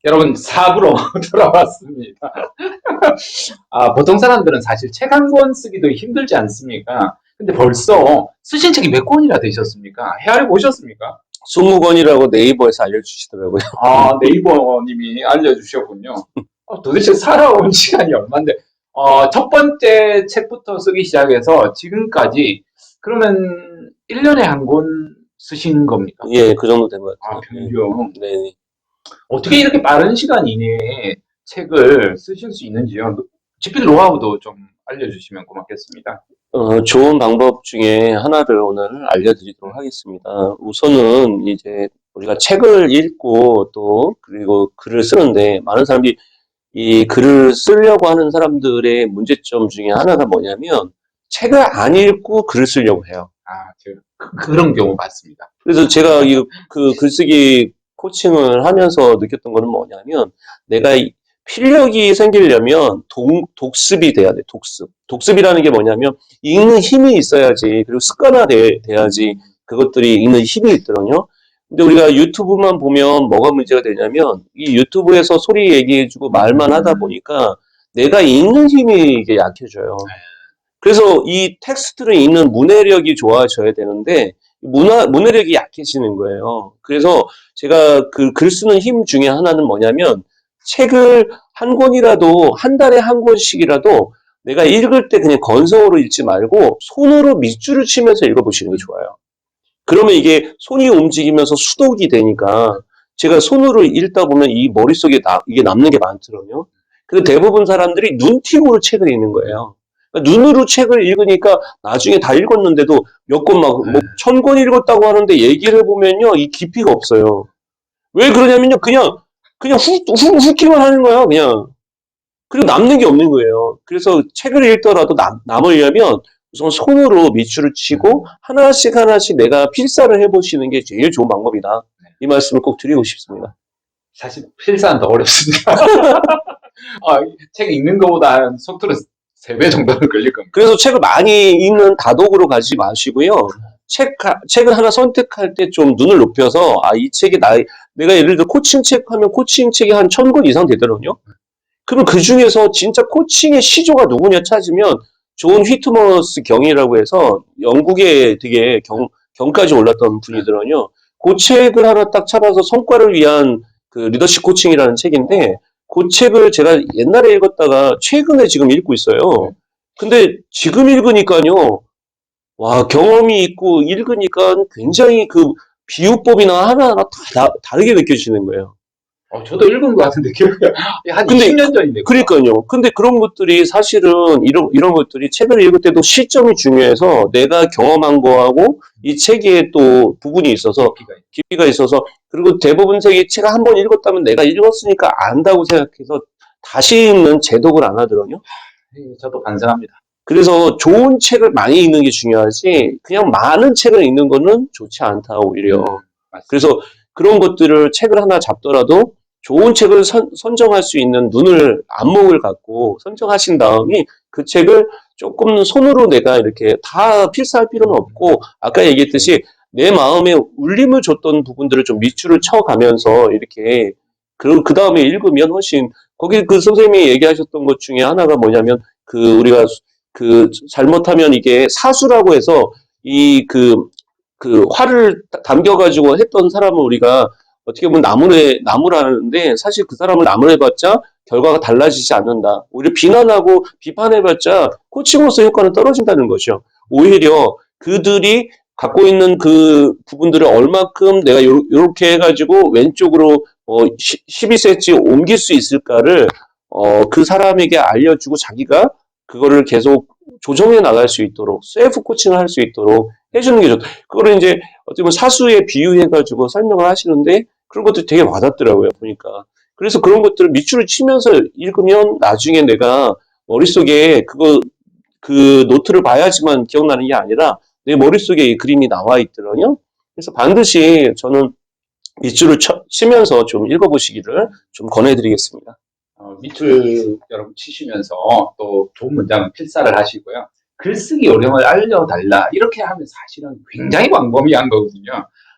여러분, 4부로 돌아왔습니다. 보통 사람들은 사실 책 한 권 쓰기도 힘들지 않습니까? 근데 벌써 쓰신 책이 몇 권이나 되셨습니까? 헤아려 보셨습니까? 20권이라고 네이버에서 알려주시더라고요. 네이버님이 알려주셨군요. 도대체 살아온 시간이 얼만데, 첫 번째 책부터 쓰기 시작해서 지금까지, 그러면 1년에 한 권 쓰신 겁니까? 예, 그 정도 된 것 같아요. 평균. 네. 어떻게 이렇게 빠른 시간 이내에 책을 쓰실 수 있는지요? 집필 노하우도 좀 알려주시면 고맙겠습니다. 좋은 방법 중에 하나를 오늘 알려드리도록 하겠습니다. 우선은 이제 우리가 책을 읽고 또 그리고 글을 쓰는데 많은 사람들이 이 글을 쓰려고 하는 사람들의 문제점 중에 하나가 뭐냐면 책을 안 읽고 글을 쓰려고 해요. 제가 그런 경우 많습니다. 그래서 제가 그 글쓰기 코칭을 하면서 느꼈던 거는 뭐냐면 내가 필력이 생기려면 독습이 돼야 돼, 독습. 독습이라는 게 뭐냐면 읽는 힘이 있어야지, 그리고 습관화돼야지 그것들이 읽는 힘이 있거든요. 근데 우리가 유튜브만 보면 뭐가 문제가 되냐면 이 유튜브에서 소리 얘기해주고 말만 하다 보니까 내가 읽는 힘이 이게 약해져요. 그래서 이 텍스트를 읽는 문해력이 좋아져야 되는데 문해력이 약해지는 거예요. 그래서 제가 그 글 쓰는 힘 중에 하나는 뭐냐면 책을 한 권이라도 한 달에 한 권씩이라도 내가 읽을 때 그냥 건성으로 읽지 말고 손으로 밑줄을 치면서 읽어보시는 게 좋아요. 그러면 이게 손이 움직이면서 수독이 되니까 제가 손으로 읽다 보면 이 머릿속에 이게 남는 게 많더라고요. 근데 대부분 사람들이 눈팅으로 책을 읽는 거예요. 그러니까 눈으로 책을 읽으니까 나중에 다 읽었는데도 몇 권 막, 1000권 읽었다고 하는데 얘기를 해보면요, 이 깊이가 없어요. 왜 그러냐면요, 그냥 훅기만 하는 거예요, 그냥. 그리고 남는 게 없는 거예요. 그래서 책을 읽더라도 남으려면 우선 손으로 밑줄을 치고 하나씩 내가 필사를 해보시는 게 제일 좋은 방법이다. 이 말씀을 꼭 드리고 싶습니다. 사실 필사는 더 어렵습니다. 책 읽는 것보다 한 속도로 3배 정도는 걸릴 겁니다. 그래서 책을 많이 읽는 다독으로 가지 마시고요. 책을 하나 선택할 때 좀 눈을 높여서, 이 책이 내가 예를 들어 코칭책 하면 코칭책이 한 1000권 이상 되더라고요. 그럼 그 중에서 진짜 코칭의 시조가 누구냐 찾으면 존 휘트머스 경이라고 해서 영국에 되게 경까지 올랐던 분이더라고요. 그 책을 하나 딱 찾아서 성과를 위한 그 리더십 코칭이라는 책인데 그 책을 제가 옛날에 읽었다가 최근에 지금 읽고 있어요. 근데 지금 읽으니까요. 와, 경험이 있고 읽으니까 굉장히 그 비유법이나 하나하나 다 다르게 느껴지는 거예요. 저도 읽은 것 같은데 기억이 한 20년 전인데. 그러니까요. 근데 그런 것들이 사실은 이런 것들이 책을 읽을 때도 시점이 중요해서 내가 경험한 거하고 이 책에 또 부분이 있어서 깊이가 있어서 그리고 대부분 책이 제가 한 번 읽었다면 내가 읽었으니까 안다고 생각해서 다시 읽는 재독을 안 하더라고요. 저도 반성합니다. 그래서 좋은 책을 많이 읽는 게 중요하지 그냥 많은 책을 읽는 거는 좋지 않다 오히려. 그래서 그런 것들을 책을 하나 잡더라도 좋은 책을 선정할 수 있는 안목을 갖고 선정하신 다음에 그 책을 조금 손으로 내가 이렇게 다 필사할 필요는 없고 아까 얘기했듯이 내 마음에 울림을 줬던 부분들을 좀 밑줄을 쳐가면서 이렇게 그 다음에 읽으면 훨씬 거기 그 선생님이 얘기하셨던 것 중에 하나가 뭐냐면 우리가 잘못하면 이게 사수라고 해서 그 활을 담겨가지고 했던 사람을 우리가 어떻게 보면 나무라는데 사실 그 사람을 나무래봤자 결과가 달라지지 않는다. 오히려 비난하고 비판해봤자 코칭으로서 효과는 떨어진다는 것이죠. 오히려 그들이 갖고 있는 그 부분들을 얼마큼 내가 이렇게 해가지고 왼쪽으로 12cm 옮길 수 있을까를 그 사람에게 알려주고 자기가 그거를 계속 조정해 나갈 수 있도록 셀프 코칭을 할 수 있도록 해주는 게 좋다. 그거를 이제 어떻게 보면 사수에 비유해가지고 설명을 하시는데 그런 것들이 되게 와닿더라고요 보니까. 그래서 그런 것들을 밑줄을 치면서 읽으면 나중에 내가 머릿속에 그 노트를 봐야지만 기억나는 게 아니라 내 머릿속에 이 그림이 나와 있더라고요. 그래서 반드시 저는 밑줄을 치면서 좀 읽어보시기를 좀 권해드리겠습니다. 밑줄 여러분 치시면서 또 좋은 문장은 필사를 하시고요. 글쓰기 요령을 알려달라 이렇게 하면 사실은 굉장히 광범위한 거거든요.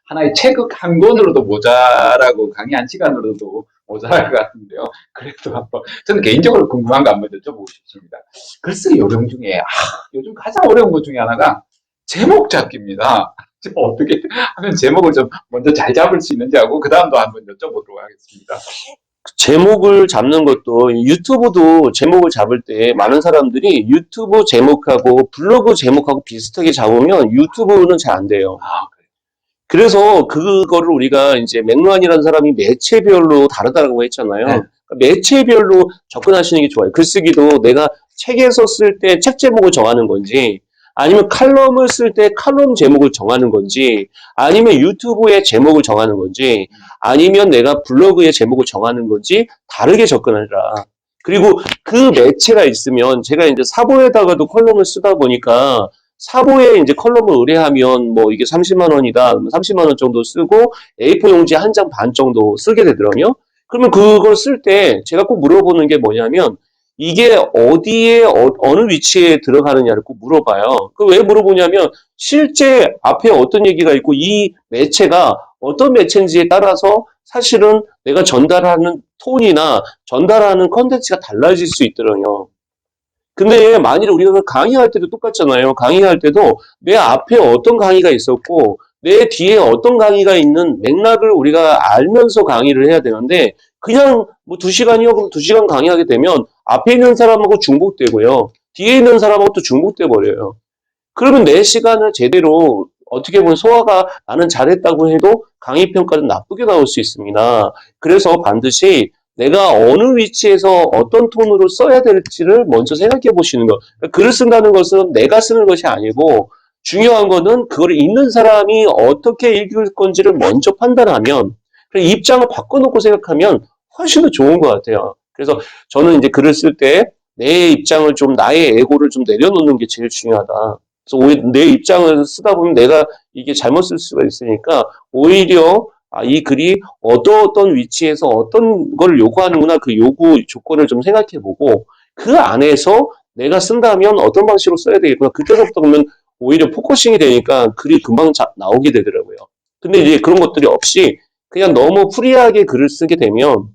하나의 책 한 권으로도 모자라고 강의 한 시간으로도 모자랄 것 같은데요. 그래도 한번 저는 개인적으로 궁금한 거 한번 여쭤보고 싶습니다. 글쓰기 요령 중에 요즘 가장 어려운 것 중에 하나가 제목 잡기입니다. 어떻게 하면 제목을 좀 먼저 잘 잡을 수 있는지 하고 그 다음도 한번 여쭤보도록 하겠습니다. 제목을 잡는 것도 유튜브도 제목을 잡을 때 많은 사람들이 유튜브 제목하고 블로그 제목하고 비슷하게 잡으면 유튜브는 잘 안 돼요. 그래서 그거를 우리가 이제 맥루한이라는 사람이 매체별로 다르다고 했잖아요. 네. 매체별로 접근하시는 게 좋아요. 글쓰기도 내가 책에서 쓸 때 책 제목을 정하는 건지, 아니면 칼럼을 쓸 때 칼럼 제목을 정하는 건지, 아니면 유튜브의 제목을 정하는 건지, 아니면 내가 블로그의 제목을 정하는 건지 다르게 접근하라. 그리고 그 매체가 있으면 제가 이제 사보에다가도 컬럼을 쓰다 보니까 사보에 이제 컬럼을 의뢰하면 뭐 이게 30만 원이다. 30만 원 정도 쓰고 A4 용지 한 장 반 정도 쓰게 되더라고요. 그러면 그걸 쓸 때 제가 꼭 물어보는 게 뭐냐면 이게 어디에 어느 위치에 들어가느냐를 꼭 물어봐요. 그 왜 물어보냐면 실제 앞에 어떤 얘기가 있고 이 매체가 어떤 매체인지에 따라서 사실은 내가 전달하는 톤이나 전달하는 컨텐츠가 달라질 수 있더라고요. 근데 만일 우리가 강의할 때도 똑같잖아요. 강의할 때도 내 앞에 어떤 강의가 있었고 내 뒤에 어떤 강의가 있는 맥락을 우리가 알면서 강의를 해야 되는데 그냥 뭐 2시간이요? 그럼 2시간 강의하게 되면 앞에 있는 사람하고 중복되고요. 뒤에 있는 사람하고 또 중복돼 버려요. 그러면 내 시간을 제대로 어떻게 보면 소화가 나는 잘했다고 해도 강의 평가는 나쁘게 나올 수 있습니다. 그래서 반드시 내가 어느 위치에서 어떤 톤으로 써야 될지를 먼저 생각해 보시는 것. 그러니까 글을 쓴다는 것은 내가 쓰는 것이 아니고 중요한 거는 그걸 읽는 사람이 어떻게 읽을 건지를 먼저 판단하면 그리고 입장을 바꿔놓고 생각하면 훨씬 더 좋은 것 같아요. 그래서 저는 이제 글을 쓸 때 내 입장을 좀 나의 에고를 좀 내려놓는 게 제일 중요하다. 그래서 오히려 내 입장을 쓰다 보면 내가 이게 잘못 쓸 수가 있으니까 오히려 이 글이 어떤 위치에서 어떤 걸 요구하는구나 그 요구 조건을 좀 생각해 보고 그 안에서 내가 쓴다면 어떤 방식으로 써야 되겠구나 그때부터 보면 오히려 포커싱이 되니까 글이 금방 나오게 되더라고요. 근데 이제 그런 것들이 없이 그냥 너무 프리하게 글을 쓰게 되면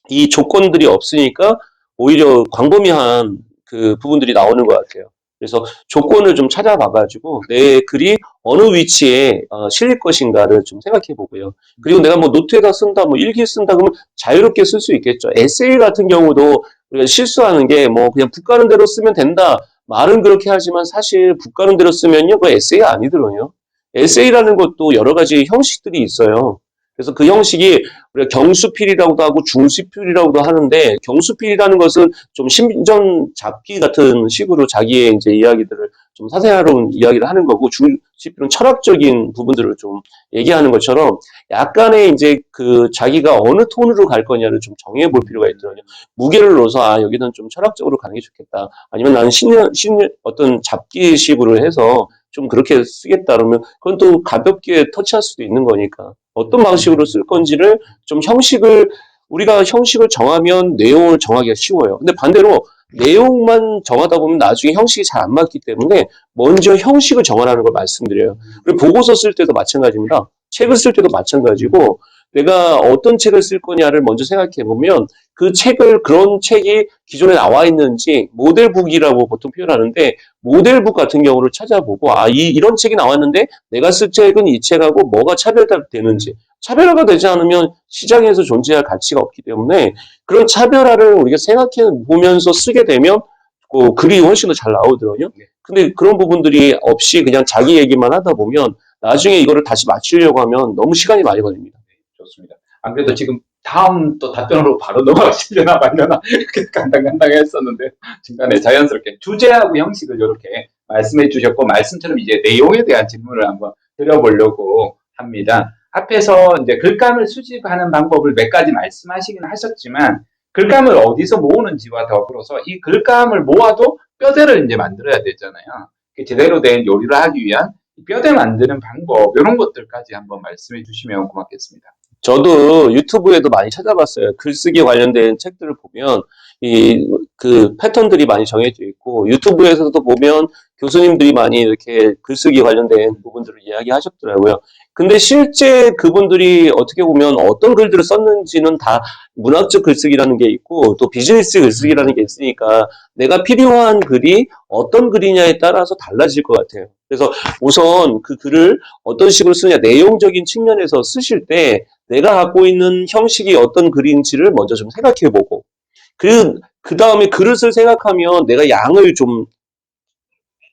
이 조건들이 없으니까 오히려 광범위한 그 부분들이 나오는 것 같아요. 그래서 조건을 좀 찾아봐가지고 내 글이 어느 위치에 실릴 것인가를 좀 생각해 보고요. 그리고 내가 뭐 노트에다 쓴다, 뭐 일기 쓴다 그러면 자유롭게 쓸 수 있겠죠. 에세이 같은 경우도 우리가 실수하는 게 뭐 그냥 붓 가는 대로 쓰면 된다. 말은 그렇게 하지만 사실 붓 가는 대로 쓰면요, 그 에세이가 아니더라고요. 에세이라는 것도 여러 가지 형식들이 있어요. 그래서 그 형식이 우리가 경수필이라고도 하고 중수필이라고도 하는데 경수필이라는 것은 좀 심정 잡기 같은 식으로 자기의 이제 이야기들을 좀 사생활한 이야기를 하는 거고 중수필은 철학적인 부분들을 좀 얘기하는 것처럼 약간의 이제 그 자기가 어느 톤으로 갈 거냐를 좀 정해 볼 필요가 있더라고요. 무게를 넣어서 여기는 좀 철학적으로 가는 게 좋겠다. 아니면 나는 어떤 잡기식으로 해서 좀 그렇게 쓰겠다 그러면 그건 또 가볍게 터치할 수도 있는 거니까 어떤 방식으로 쓸 건지를 좀 우리가 형식을 정하면 내용을 정하기가 쉬워요. 근데 반대로 내용만 정하다 보면 나중에 형식이 잘 안 맞기 때문에 먼저 형식을 정하라는 걸 말씀드려요. 그리고 보고서 쓸 때도 마찬가지입니다. 책을 쓸 때도 마찬가지고 내가 어떤 책을 쓸 거냐를 먼저 생각해 보면 그런 책이 기존에 나와 있는지 모델북이라고 보통 표현하는데 모델북 같은 경우를 찾아보고 이런 책이 나왔는데 내가 쓸 책은 이 책하고 뭐가 차별화되는지 차별화가 되지 않으면 시장에서 존재할 가치가 없기 때문에 그런 차별화를 우리가 생각해 보면서 쓰게 되면 글이 훨씬 더 잘 나오더라고요. 근데 그런 부분들이 없이 그냥 자기 얘기만 하다 보면 나중에 이거를 다시 맞추려고 하면 너무 시간이 많이 걸립니다. 좋습니다. 안 그래도 지금 다음 또 답변으로 바로 넘어가시려나 말려나 이렇게 간당간당했었는데 중간에 자연스럽게 주제하고 형식을 이렇게 말씀해 주셨고 말씀처럼 이제 내용에 대한 질문을 한번 드려보려고 합니다. 앞에서 이제 글감을 수집하는 방법을 몇 가지 말씀하시긴 하셨지만 글감을 어디서 모으는지와 더불어서 이 글감을 모아도 뼈대를 이제 만들어야 되잖아요. 제대로 된 요리를 하기 위한 뼈대 만드는 방법 이런 것들까지 한번 말씀해 주시면 고맙겠습니다. 저도 유튜브에도 많이 찾아봤어요. 글쓰기 관련된 책들을 보면 그 패턴들이 많이 정해져 있고 유튜브에서도 보면 교수님들이 많이 이렇게 글쓰기 관련된 부분들을 이야기하셨더라고요. 근데 실제 그분들이 어떻게 보면 어떤 글들을 썼는지는 다 문학적 글쓰기라는 게 있고 또 비즈니스 글쓰기라는 게 있으니까 내가 필요한 글이 어떤 글이냐에 따라서 달라질 것 같아요. 그래서 우선 그 글을 어떤 식으로 쓰냐, 내용적인 측면에서 쓰실 때 내가 갖고 있는 형식이 어떤 글인지를 먼저 좀 생각해 보고 그 다음에 그릇을 생각하면 내가 양을 좀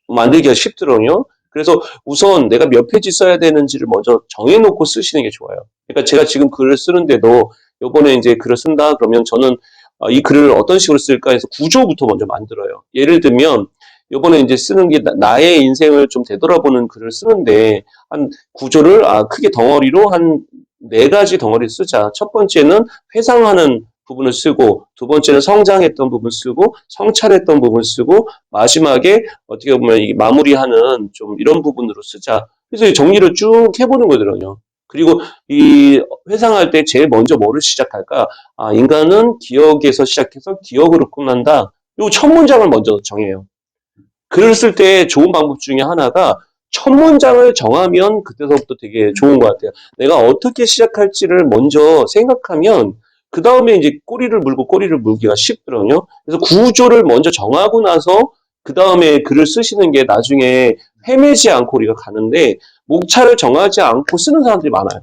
만들기가 쉽더라고요. 그래서 우선 내가 몇 페이지 써야 되는지를 먼저 정해놓고 쓰시는 게 좋아요. 그러니까 제가 지금 글을 쓰는데도 요번에 이제 글을 쓴다 그러면 저는 이 글을 어떤 식으로 쓸까 해서 구조부터 먼저 만들어요. 예를 들면 요번에 이제 쓰는 게 나의 인생을 좀 되돌아보는 글을 쓰는데 한 구조를 크게 덩어리로 한 4가지 덩어리 쓰자. 첫 번째는 회상하는 부분을 쓰고 두 번째는 성장했던 부분 쓰고 성찰했던 부분 쓰고 마지막에 어떻게 보면 이 마무리하는 좀 이런 부분으로 쓰자. 그래서 이 정리를 쭉 해보는 거거든요. 그리고 이 회상할 때 제일 먼저 뭐를 시작할까? 인간은 기억에서 시작해서 기억으로 끝난다. 요 첫 문장을 먼저 정해요. 글을 쓸 때 좋은 방법 중에 하나가 첫 문장을 정하면 그때서부터 되게 좋은 것 같아요. 내가 어떻게 시작할지를 먼저 생각하면 그 다음에 이제 꼬리를 물고 꼬리를 물기가 쉽더라고요. 그래서 구조를 먼저 정하고 나서 그 다음에 글을 쓰시는 게 나중에 헤매지 않고 우리가 가는데 목차를 정하지 않고 쓰는 사람들이 많아요.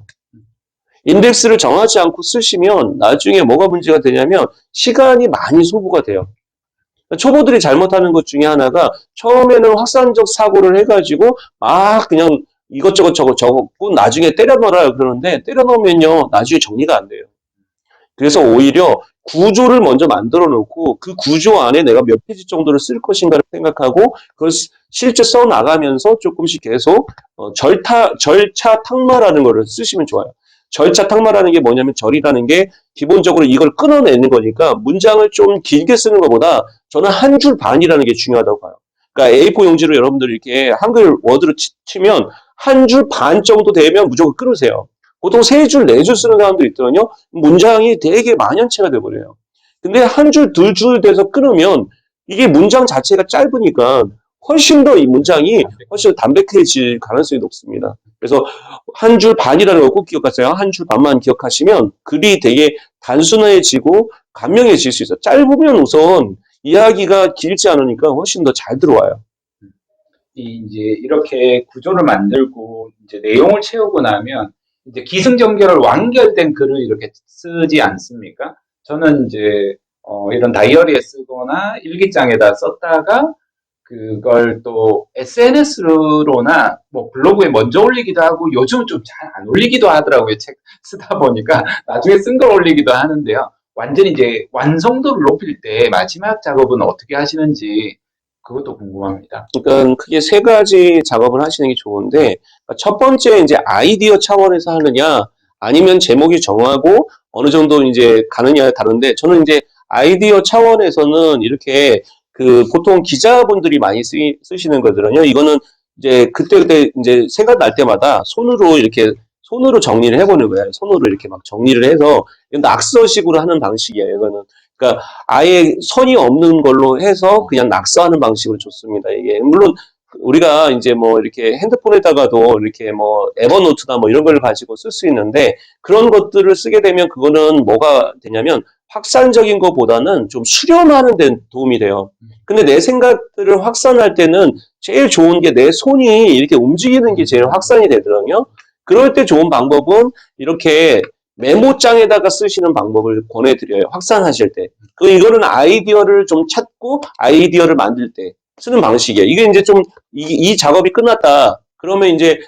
인덱스를 정하지 않고 쓰시면 나중에 뭐가 문제가 되냐면 시간이 많이 소모가 돼요. 초보들이 잘못하는 것 중에 하나가 처음에는 확산적 사고를 해가지고 막 그냥 이것저것 적었고 나중에 때려 넣어라 그러는데 때려 넣으면요 나중에 정리가 안 돼요. 그래서 오히려 구조를 먼저 만들어 놓고 그 구조 안에 내가 몇 페이지 정도를 쓸 것인가를 생각하고 그걸 실제 써 나가면서 조금씩 계속 절차 탁마라는 거를 쓰시면 좋아요. 절차 탁마라는 게 뭐냐면 절이라는 게 기본적으로 이걸 끊어내는 거니까 문장을 좀 길게 쓰는 것보다 저는 한 줄 반이라는 게 중요하다고 봐요. 그러니까 A4 용지로 여러분들 이렇게 한글 워드로 치면 한 줄 반 정도 되면 무조건 끊으세요. 보통 3줄, 4줄 쓰는 사람도 있더군요. 문장이 되게 만연체가 돼버려요. 근데 한 줄, 2줄 돼서 끊으면 이게 문장 자체가 짧으니까 훨씬 더 이 문장이 훨씬 담백해질 가능성이 높습니다. 그래서 한 줄 반이라는 거 꼭 기억하세요. 한 줄 반만 기억하시면 글이 되게 단순해지고 간명해질 수 있어요. 짧으면 우선 이야기가 길지 않으니까 훨씬 더 잘 들어와요. 이제 이렇게 구조를 만들고 이제 내용을 채우고 나면 이제 기승전결을 완결된 글을 이렇게 쓰지 않습니까? 저는 이제 이런 다이어리에 쓰거나 일기장에다 썼다가 그걸 또 SNS로나 뭐 블로그에 먼저 올리기도 하고 요즘은 좀 잘 안 올리기도 하더라고요. 책 쓰다 보니까 나중에 쓴 걸 올리기도 하는데요. 완전히 이제 완성도를 높일 때 마지막 작업은 어떻게 하시는지 그것도 궁금합니다. 그러니까 크게 3가지 작업을 하시는 게 좋은데 첫 번째 이제 아이디어 차원에서 하느냐 아니면 제목이 정하고 어느 정도 이제 가느냐에 다른데 저는 이제 아이디어 차원에서는 이렇게 그 보통 기자분들이 많이 쓰시는 거거든요. 이거는 이제 그때 이제 생각날 때마다 손으로 정리를 해보는 거예요. 손으로 이렇게 막 정리를 해서 낙서식으로 하는 방식이에요. 이거는 그러니까 아예 선이 없는 걸로 해서 그냥 낙서하는 방식으로 좋습니다. 이게 물론 우리가 이제 뭐 이렇게 핸드폰에다가도 이렇게 뭐 에버노트나 뭐 이런 걸 가지고 쓸 수 있는데 그런 것들을 쓰게 되면 그거는 뭐가 되냐면 확산적인 것보다는 좀 수렴하는 데 도움이 돼요. 근데 내 생각들을 확산할 때는 제일 좋은 게 내 손이 이렇게 움직이는 게 제일 확산이 되더라고요. 그럴 때 좋은 방법은 이렇게 메모장에다가 쓰시는 방법을 권해드려요. 확산하실 때. 이거는 아이디어를 좀 찾고 아이디어를 만들 때 쓰는 방식이에요. 이게 이제 좀, 이 작업이 끝났다. 그러면 이제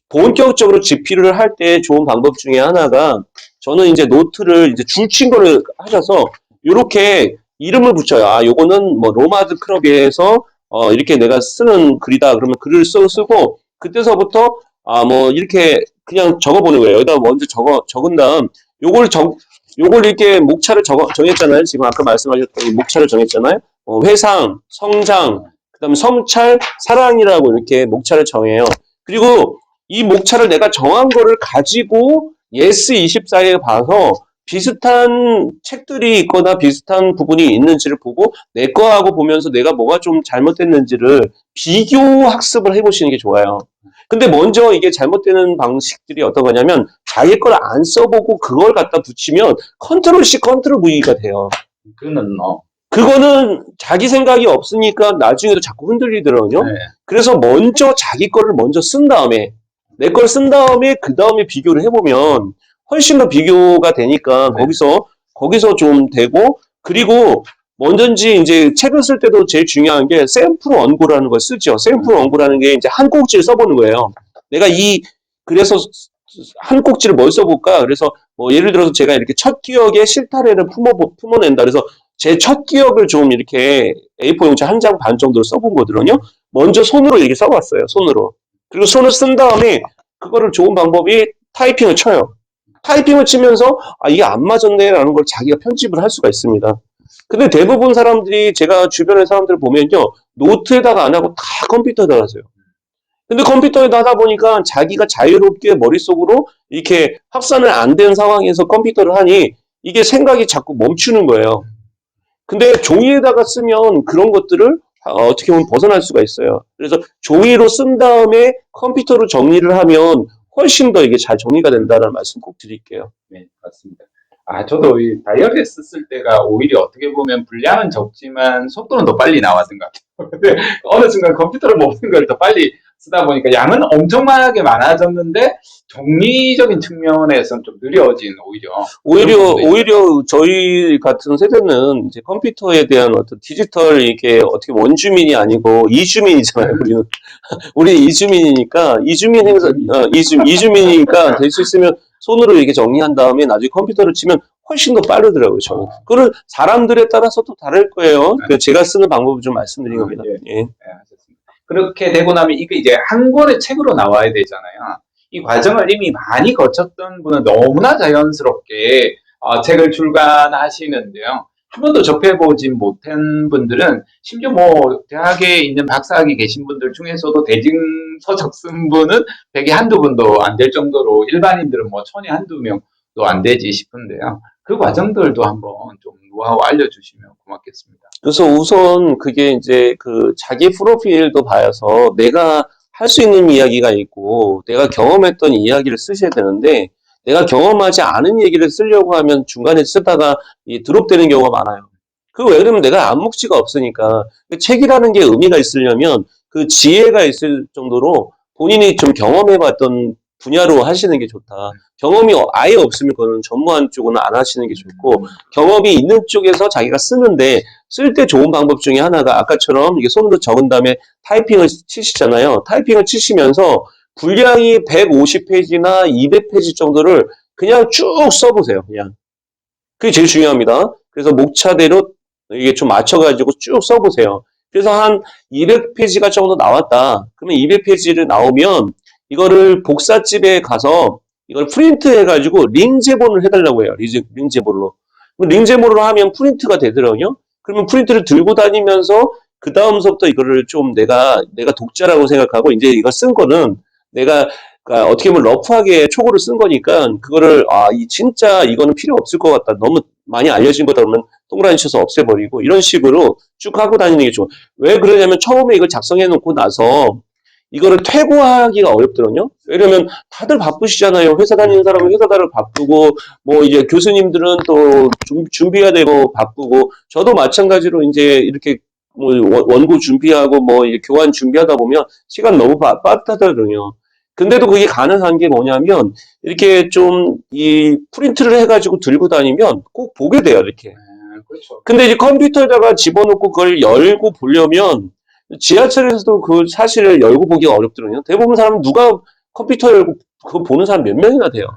본격적으로 집필을 할 때 좋은 방법 중에 하나가 저는 이제 노트를 이제 줄친 거를 하셔서 이렇게 이름을 붙여요. 요거는 뭐 로마드 클럽에서 이렇게 내가 쓰는 글이다. 그러면 글을 쓰고 그때서부터 뭐 이렇게 그냥 적어보는 거예요. 여기다 먼저 적은 다음 요걸 이렇게 목차를 정했잖아요. 지금 아까 말씀하셨던 목차를 정했잖아요. 회상, 성장, 그다음에 성찰, 사랑이라고 이렇게 목차를 정해요. 그리고 이 목차를 내가 정한 거를 가지고 예스24에 봐서 비슷한 책들이 있거나 비슷한 부분이 있는지를 보고 내 거하고 보면서 내가 뭐가 좀 잘못됐는지를 비교 학습을 해보시는 게 좋아요. 근데 먼저 이게 잘못되는 방식들이 어떤 거냐면 자기 걸 안 써보고 그걸 갖다 붙이면 컨트롤 C, 컨트롤 V가 돼요. 그거는 그거는 자기 생각이 없으니까 나중에도 자꾸 흔들리더라고요. 네. 그래서 먼저 자기 거를 먼저 쓴 다음에 내 걸 쓴 다음에 그 다음에 비교를 해보면 훨씬 더 비교가 되니까 네. 거기서 좀 되고 그리고 뭐든지 이제 책을 쓸 때도 제일 중요한 게 샘플 원고라는 걸 쓰죠. 샘플 원고라는 게 이제 한 꼭지를 써보는 거예요. 내가 그래서 한 꼭지를 뭘 써볼까? 그래서 뭐 예를 들어서 제가 이렇게 첫 기억에 실타래를 품어낸다. 그래서 제 첫 기억을 좀 이렇게 A4 용지 한 장 반 정도로 써본 거거든요. 먼저 손으로 이렇게 써봤어요. 손으로. 그리고 손을 쓴 다음에 그거를 좋은 방법이 타이핑을 쳐요. 타이핑을 치면서 이게 안 맞았네라는 걸 자기가 편집을 할 수가 있습니다. 근데 대부분 사람들이 제가 주변의 사람들을 보면요. 노트에다가 안 하고 다 컴퓨터에다가 하세요. 근데 컴퓨터에다 하다 보니까 자기가 자유롭게 머릿속으로 이렇게 확산을 안 된 상황에서 컴퓨터를 하니 이게 생각이 자꾸 멈추는 거예요. 근데 종이에다가 쓰면 그런 것들을 어떻게 보면 벗어날 수가 있어요. 그래서 종이로 쓴 다음에 컴퓨터로 정리를 하면 훨씬 더 이게 잘 정리가 된다는 말씀 꼭 드릴게요. 네, 맞습니다. 저도 이 다이어리에 썼을 때가 오히려 어떻게 보면 분량은 적지만 속도는 더 빨리 나왔던 것 같아요. 근데 어느 순간 컴퓨터를 먹는 걸 더 빨리 쓰다 보니까 양은 엄청나게 많아졌는데 정리적인 측면에서는 좀 느려진 오히려 저희 같은 세대는 이제 컴퓨터에 대한 어떤 디지털 이게 어떻게 원주민이 아니고 이주민이잖아요. 우리 이주민이니까 이주민이니까 될 수 있으면 손으로 이렇게 정리한 다음에 나중에 컴퓨터를 치면 훨씬 더 빠르더라고요. 저는. 그거는 사람들에 따라서 또 다를 거예요. 제가 쓰는 방법을 좀 말씀드린 겁니다. 예. 네, 하셨습니다. 그렇게 되고 나면 이게 이제 한 권의 책으로 나와야 되잖아요. 이 과정을 이미 많이 거쳤던 분은 너무나 자연스럽게 책을 출간하시는데요. 한 번도 접해보지 못한 분들은 심지어 뭐 대학에 있는 박사학위 계신 분들 중에서도 대증 서적 쓴 분은 백에 한두 분도 안 될 정도로 일반인들은 뭐 천에 한두 명도 안 되지 싶은데요. 그 과정들도 한번 좀 노하우 알려주시면 고맙겠습니다. 그래서 우선 그게 이제 그 자기 프로필도 봐서 내가 할 수 있는 이야기가 있고 내가 경험했던 이야기를 쓰셔야 되는데 내가 경험하지 않은 얘기를 쓰려고 하면 중간에 쓰다가 드롭되는 경우가 많아요. 왜 그러면 내가 안목지가 없으니까 책이라는 게 의미가 있으려면 그 지혜가 있을 정도로 본인이 좀 경험해봤던 분야로 하시는 게 좋다. 경험이 아예 없으면 그거는 전무한 쪽은 안 하시는 게 좋고 경험이 있는 쪽에서 자기가 쓰는데 쓸 때 좋은 방법 중에 하나가 아까처럼 이게 손으로 적은 다음에 타이핑을 치시잖아요. 타이핑을 치시면서 분량이 150페이지나 200페이지 정도를 그냥 쭉 써보세요. 그냥. 그게 제일 중요합니다. 그래서 목차대로 이게 좀 맞춰가지고 쭉 써보세요. 그래서 한 200페이지가 정도 나왔다. 그러면 200페이지를 나오면 이거를 복사집에 가서 이걸 프린트 해가지고 링제본을 해달라고 해요. 링제본으로. 링제본으로 하면 프린트가 되더라고요. 그러면 프린트를 들고 다니면서 그 다음서부터 이거를 좀 내가 독자라고 생각하고 이제 이거 쓴 거는 내가 어떻게 보면 러프하게 초고를 쓴 거니까 그거를 진짜 이거는 필요 없을 것 같다. 너무 많이 알려진 거다 그러면 동그라미 쳐서 없애버리고 이런 식으로 쭉 하고 다니는 게 좋아. 왜 그러냐면 처음에 이걸 작성해 놓고 나서 이거를 퇴고하기가 어렵더군요. 왜냐면 다들 바쁘시잖아요. 회사 다니는 사람은 회사 다들 바쁘고 뭐 이제 교수님들은 또 준비해야 되고 바쁘고 저도 마찬가지로 이제 이렇게 뭐 원고 준비하고 뭐 이제 교환 준비하다 보면 시간 너무 빠듯하더군요. 근데도 그게 가능한 게 뭐냐면 이렇게 좀 이 프린트를 해가지고 들고 다니면 꼭 보게 돼요. 이렇게. 그렇죠. 근데 이제 컴퓨터에다가 집어넣고 그걸 열고 보려면 지하철에서도 그 사실을 열고 보기가 어렵더라고요. 대부분 사람은 누가 컴퓨터 열고 그거 보는 사람 몇 명이나 돼요.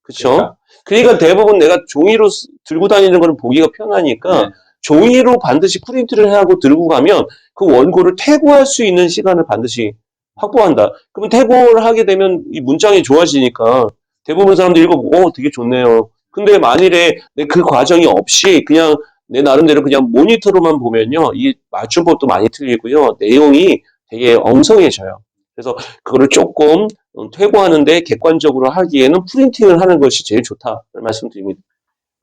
그렇죠? 그러니까 대부분 내가 종이로 들고 다니는 거는 보기가 편하니까 네. 종이로 반드시 프린트를 하고 들고 가면 그 원고를 퇴고할 수 있는 시간을 반드시 확보한다. 그러면 퇴고를 하게 되면 이 문장이 좋아지니까 대부분 사람들이 읽어보고 되게 좋네요. 근데 만일에 그 과정이 없이 그냥 내 나름대로 그냥 모니터로만 보면요. 이 맞춤법도 많이 틀리고요. 내용이 되게 엉성해져요. 그래서 그거를 조금 퇴고하는데 객관적으로 하기에는 프린팅을 하는 것이 제일 좋다. 말씀드립니다.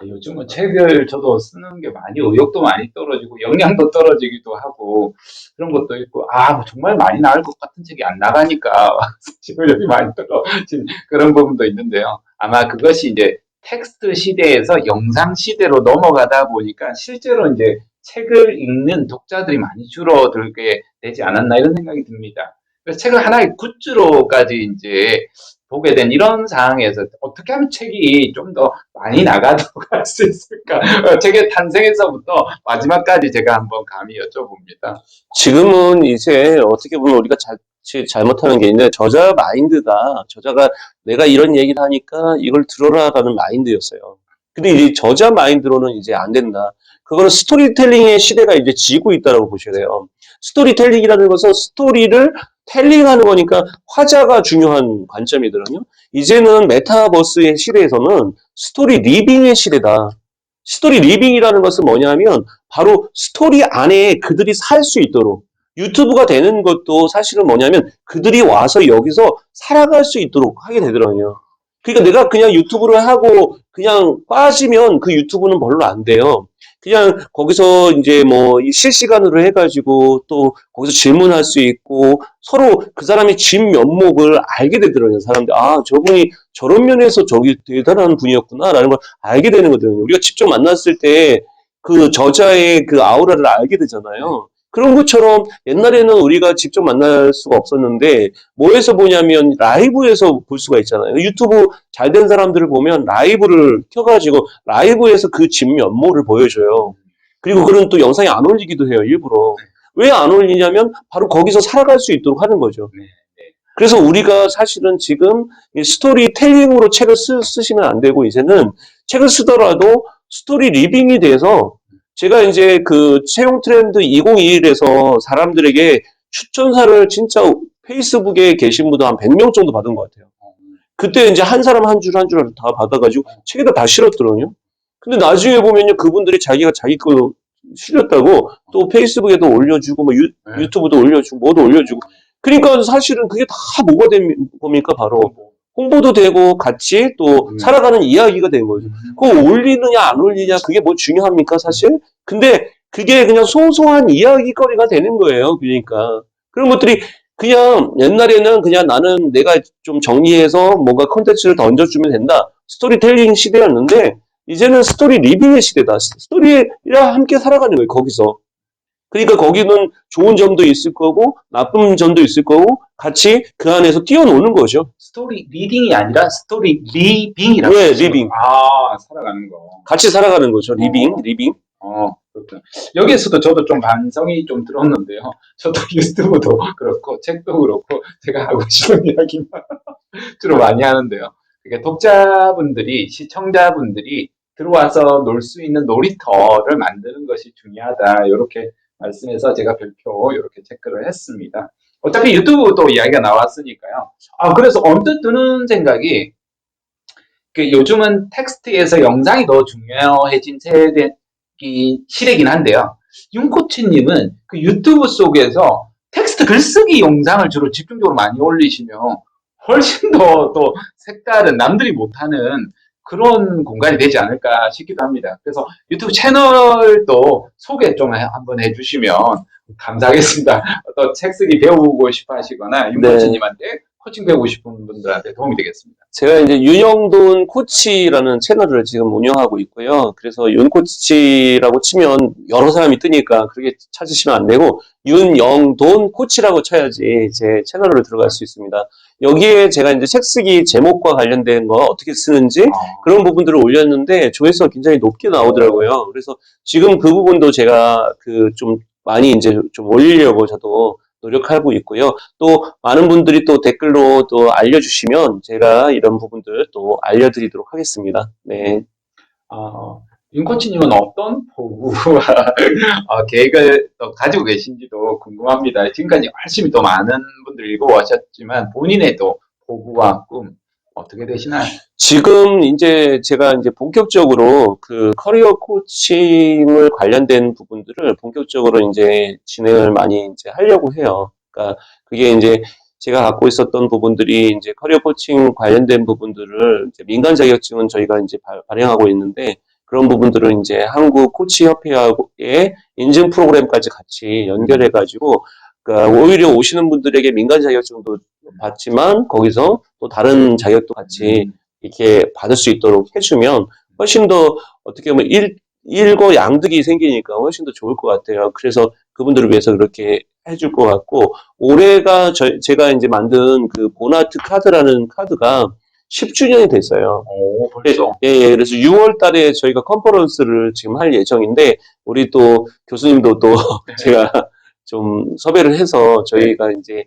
요즘은 책을 저도 쓰는 게 많이 의욕도 많이 떨어지고 역량도 떨어지기도 하고 그런 것도 있고 뭐 정말 많이 나올 것 같은 책이 안 나가니까 의욕이 많이 떨어진 그런 부분도 있는데요. 아마 그것이 이제 텍스트 시대에서 영상 시대로 넘어가다 보니까 실제로 이제 책을 읽는 독자들이 많이 줄어들게 되지 않았나 이런 생각이 듭니다. 그래서 책을 하나의 굿즈로까지 이제 보게 된 이런 상황에서 어떻게 하면 책이 좀 더 많이 나가도록 할 수 있을까? 책의 탄생에서부터 마지막까지 제가 한번 감히 여쭤봅니다. 지금은 이제 어떻게 보면 우리가 잘못하는 게 있는데 저자가 내가 이런 얘기를 하니까 이걸 들어라라는 마인드였어요. 근데 이제 저자 마인드로는 이제 안 된다. 그거는 스토리텔링의 시대가 이제 지고 있다고 보셔야 돼요. 스토리텔링이라는 것은 스토리를 텔링하는 거니까 화자가 중요한 관점이거든요. 이제는 메타버스의 시대에서는 스토리 리빙의 시대다. 스토리 리빙이라는 것은 뭐냐면 바로 스토리 안에 그들이 살 수 있도록 유튜브가 되는 것도 사실은 뭐냐면 그들이 와서 여기서 살아갈 수 있도록 하게 되더라고요. 그러니까 내가 그냥 유튜브를 하고 그냥 빠지면 그 유튜브는 별로 안 돼요. 그냥 거기서 이제 뭐 실시간으로 해가지고 또 거기서 질문할 수 있고 서로 그 사람의 진 면목을 알게 되더라고요. 사람들 저분이 저런 면에서 저기 대단한 분이었구나라는 걸 알게 되는 거거든요. 우리가 직접 만났을 때 그 저자의 그 아우라를 알게 되잖아요. 그런 것처럼 옛날에는 우리가 직접 만날 수가 없었는데 뭐에서 보냐면 라이브에서 볼 수가 있잖아요. 유튜브 잘 된 사람들을 보면 라이브를 켜가지고 라이브에서 그 진면모를 보여줘요. 그리고 그런 또 영상이 안 올리기도 해요, 일부러. 왜 안 올리냐면 바로 거기서 살아갈 수 있도록 하는 거죠. 네, 네. 그래서 우리가 사실은 지금 스토리텔링으로 책을 쓰시면 안 되고 이제는 책을 쓰더라도 스토리 리빙이 돼서 제가 이제 그 채용 트렌드 2021에서 사람들에게 추천사를 진짜 페이스북에 계신 분도 한 100명 정도 받은 것 같아요. 그때 이제 한 사람 한 줄 한 줄 다 받아가지고 책에다 다 실었더라고요. 근데 나중에 보면요, 그분들이 자기가 자기 거 실렸다고 또 페이스북에도 올려주고, 뭐 유튜브도 올려주고, 뭐도 올려주고. 그러니까 사실은 그게 다 뭐가 된 겁니까? 바로 홍보도 되고 같이 또 살아가는 이야기가 된 거죠. 그거 올리느냐 안 올리냐 그게 뭐 중요합니까 사실? 근데 그게 그냥 소소한 이야기거리가 되는 거예요. 그러니까 그런 것들이 그냥 옛날에는 그냥 나는 내가 좀 정리해서 뭔가 콘텐츠를 던져주면 된다. 스토리텔링 시대였는데 이제는 스토리 리빙의 시대다. 스토리랑 함께 살아가는 거예요. 거기서. 그러니까 거기는 좋은 점도 있을 거고 나쁜 점도 있을 거고 같이 그 안에서 뛰어노는 거죠. 스토리 리딩이 아니라 스토리 리빙이라고. 네, 리빙. 살아가는 거. 같이 살아가는 거죠. 리빙. 그렇구나. 여기에서도 저도 좀 반성이 좀 들었는데요. 저도 유튜브도 그렇고, 책도 그렇고, 제가 하고 싶은 이야기만 주로 많이 하는데요. 그러니까 독자분들이, 시청자분들이 들어와서 놀 수 있는 놀이터를 만드는 것이 중요하다. 이렇게 말씀해서 제가 별표 이렇게 체크를 했습니다. 어차피 유튜브도 이야기가 나왔으니까요. 그래서 언뜻 드는 생각이, 요즘은 텍스트에서 영상이 더 중요해진 시대긴 한데요. 윤코치님은 그 유튜브 속에서 텍스트 글쓰기 영상을 주로 집중적으로 많이 올리시면 훨씬 더 또 색다른 남들이 못하는 그런 공간이 되지 않을까 싶기도 합니다. 그래서 유튜브 채널도 소개 좀 한번 해주시면 감사하겠습니다. 또 책 쓰기 배우고 싶어 하시거나 윤코치님한테 코칭 배우고 싶은 분들한테 도움이 되겠습니다. 제가 이제 윤영돈 코치라는 채널을 지금 운영하고 있고요. 그래서 윤코치라고 치면 여러 사람이 뜨니까 그렇게 찾으시면 안 되고 윤영돈 코치라고 쳐야지 제 채널로 들어갈 수 있습니다. 여기에 제가 이제 책 쓰기 제목과 관련된 거 어떻게 쓰는지 그런 부분들을 올렸는데 조회수가 굉장히 높게 나오더라고요. 그래서 지금 그 부분도 제가 좀 많이 이제 좀 올리려고 저도 노력하고 있고요. 또 많은 분들이 또 댓글로 또 알려주시면 제가 이런 부분들 또 알려드리도록 하겠습니다. 네. 윤코치님은 어떤 포부와 계획을 또 가지고 계신지도 궁금합니다. 지금까지 열심히 또 많은 분들 읽어오셨지만 본인의 또 포부와 꿈 어떻게 되시나요? 지금 이제 제가 이제 본격적으로 그 커리어 코칭을 관련된 부분들을 본격적으로 이제 진행을 많이 이제 하려고 해요. 그러니까 그게 이제 제가 갖고 있었던 부분들이 이제 커리어 코칭 관련된 부분들을 이제 민간 자격증은 저희가 이제 발행하고 있는데 그런 부분들은 이제 한국 코치 협회하고의 인증 프로그램까지 같이 연결해가지고, 그러니까 오히려 오시는 분들에게 민간 자격증도 받지만 거기서 또 다른 자격도 같이 이렇게 받을 수 있도록 해주면 훨씬 더 어떻게 보면 일거양득이 생기니까 훨씬 더 좋을 것 같아요. 그래서 그분들을 위해서 그렇게 해줄 것 같고, 올해가 제가 이제 만든 그 보나트 카드라는 카드가 10주년이 됐어요. 오, 벌써. 예, 예. 그래서 6월 달에 저희가 컨퍼런스를 지금 할 예정인데, 우리 또 교수님도 또 제가 좀 섭외를 해서 저희가 이제,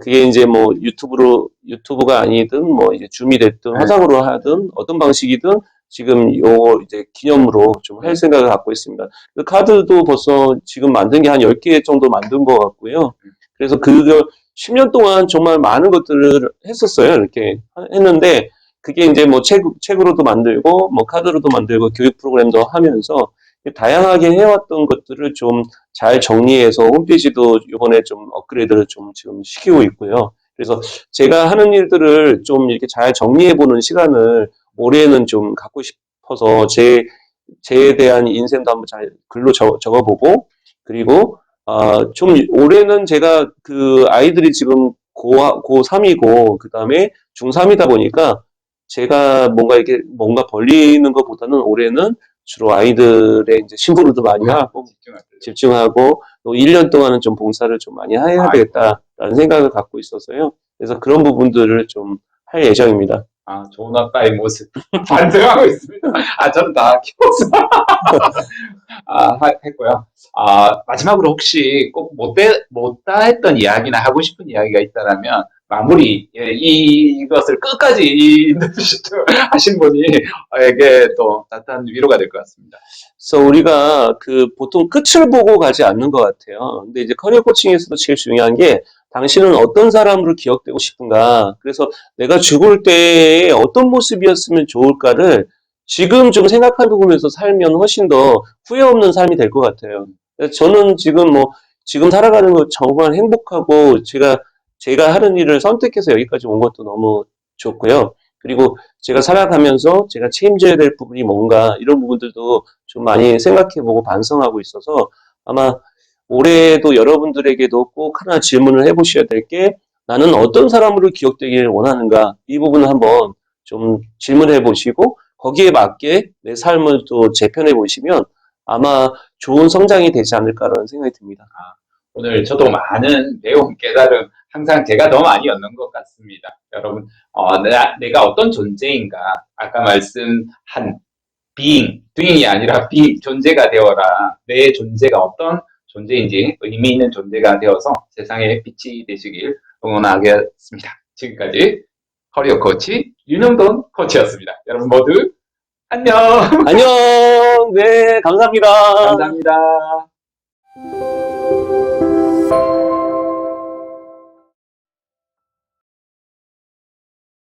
그게 이제 뭐 유튜브가 아니든 뭐 이제 줌이 됐든 화상으로 하든 어떤 방식이든 지금 요 이제 기념으로 좀 할 생각을 갖고 있습니다. 그 카드도 벌써 지금 만든 게 한 10개 정도 만든 것 같고요. 그래서 그걸 10년 동안 정말 많은 것들을 했었어요. 이렇게 했는데, 그게 이제 뭐 책으로도 만들고, 뭐 카드로도 만들고, 교육 프로그램도 하면서 다양하게 해왔던 것들을 좀 잘 정리해서 홈페이지도 이번에 좀 업그레이드를 좀 지금 시키고 있고요. 그래서 제가 하는 일들을 좀 이렇게 잘 정리해보는 시간을 올해는 좀 갖고 싶어서 제에 대한 인생도 한번 잘 글로 적어보고, 그리고 좀 올해는 제가 그 아이들이 지금 고3이고 그 다음에 중3이다 보니까 제가 뭔가 벌리는 것보다는 올해는 주로 아이들의 이제 신부름도 많이 하고 집중하고 또 1년 동안은 좀 봉사를 좀 많이 해야 되겠다라는 생각을 갖고 있어서요. 그래서 그런 부분들을 좀 할 예정입니다. 아, 좋은 아빠의 모습 반성하고 있습니다. 아, 저는 다 키워서 했고요. 마지막으로 혹시 꼭 못다 했던 이야기나 하고 싶은 이야기가 있다면 마무리, 이것을 끝까지 하신 분이에게 또 따뜻한 위로가 될 것 같습니다. 그래서 우리가 보통 끝을 보고 가지 않는 것 같아요. 근데 이제 커리어 코칭에서도 제일 중요한 게 당신은 어떤 사람으로 기억되고 싶은가. 그래서 내가 죽을 때에 어떤 모습이었으면 좋을까를 지금 좀 생각해보면서 살면 훨씬 더 후회 없는 삶이 될 것 같아요. 저는 지금 살아가는 거 정말 행복하고 제가 하는 일을 선택해서 여기까지 온 것도 너무 좋고요. 그리고 제가 살아가면서 제가 책임져야 될 부분이 뭔가 이런 부분들도 좀 많이 생각해보고 반성하고 있어서 아마 올해도 여러분들에게도 꼭 하나 질문을 해보셔야 될 게 나는 어떤 사람으로 기억되기를 원하는가 이 부분을 한번 좀 질문해 보시고 거기에 맞게 내 삶을 또 재편해 보시면 아마 좋은 성장이 되지 않을까라는 생각이 듭니다. 오늘 저도 많은 내용 깨달음 항상 제가 더 많이 얻는 것 같습니다. 여러분, 내가 어떤 존재인가 아까 말씀한 doing이 아니라 존재가 되어라. 내 존재가 어떤 존재인지 의미 있는 존재가 되어서 세상에 빛이 되시길 응원하겠습니다. 지금까지 커리어 코치 윤영돈 코치였습니다. 여러분 모두 안녕. 안녕. 네, 감사합니다. 감사합니다.